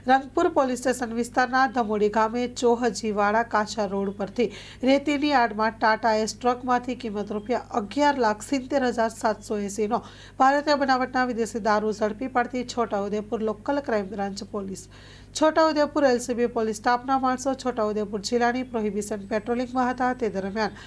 Rangpur police station વિસ્તારના ધમોડી ગામે ચોહજીવાડા કાચા રોડ પરથી રેતીની આડમાં ટાટા એસ ટ્રકમાંથી કિંમત ₹11,70,780નો ભારતીય બનાવટના વિદેશી દારૂ ઝડપી પાડતી Chhotaudepur local crime branch police, Chhotaudepur LCB police સ્ટાફના માણસો છોટાઉદેપુર જિલ્લાની પ્રોહિબિશન પેટ્રોલિંગમાં હતા। તે દરમિયાન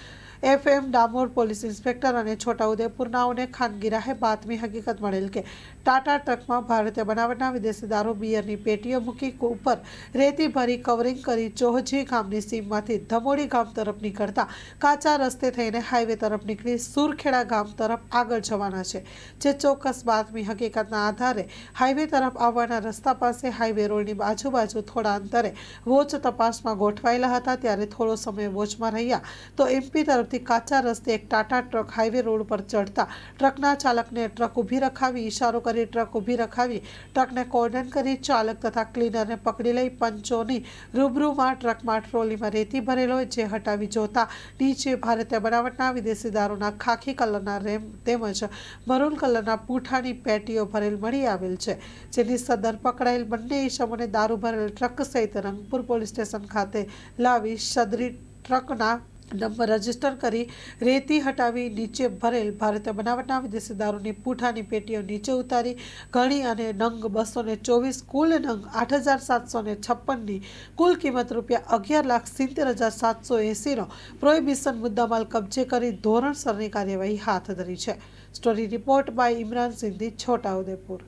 FM ડામોર પોલીસ ઇન્સ્પેક્ટર અને છોટાઉદેપુર નાઓને ખાનગી રાહે બાતમી હકીકત મળેલ કે ટાટા ટ્રકમાં ભારતીય બનાવટના વિદેશી દારૂ બિયરની પેટીઓ મૂકી ઉપર રેતી ભરી કવરિંગ કરી ચોહજી ગામની સીમમાંથી ધમોડી ગામ તરફ નીકળતા કાચા રસ્તે થઈને હાઈવે તરફ નીકળી સુરખેડા ગામ તરફ આગળ જવાના છે। જે ચોક્કસ બાતમી હકીકતના આધારે હાઈવે તરફ આવવાના રસ્તા પાસે હાઈવે રોડની આજુબાજુ થોડા અંતરે વોચ તપાસમાં ગોઠવાયેલા હતા। ત્યારે થોડો સમય વોચમાં રહ્યા તો એમપી તરફથી કાચા રસ્તે એક ટાટા ટ્રક હાઈવે રોડ પર ચડતા ટ્રકના ચાલકને ટ્રક ઊભી રખાવી ઇશારો કરી ટ્રક ઊભી રખાવી ટ્રકને કોર્ડન કરી ચાલક તથા ક્લીનરને પકડી લઈ પંચોની રૂબરૂમાં ટ્રકમાં ટ્રોલીમાં રેતી ભરેલો જે હટાવી જોતા નીચે ભારતીય બનાવટના વિદેશી દારૂના ખાખી કલરના રેમ તેમજ મરૂન કલરના પૂંઠાની પેટીઓ ભરેલ મળી આવેલ છે। જેની સદર પકડાયેલ બંને ઈસમોને દારૂ ભરેલ ટ્રક સહિત રંગપુર પોલીસ સ્ટેશન ખાતે લાવી સદરી ટ્રકના નંબર રજીસ્ટર કરી રેતી હટાવી નીચે ભરેલ ભારતીય બનાવટના વિદેશી દારૂની પૂંઠાની પેટીઓ નીચે ઉતારી ગણી અને નંગ 224 કુલ નંગ 8,756ની કુલ કિંમત ₹11,70,780નો પ્રોહિબિશન મુદ્દામાલ કબજે કરી ધોરણસરની કાર્યવાહી હાથ ધરી છે। Story report by Imran Sindhi, Chhota Udepur.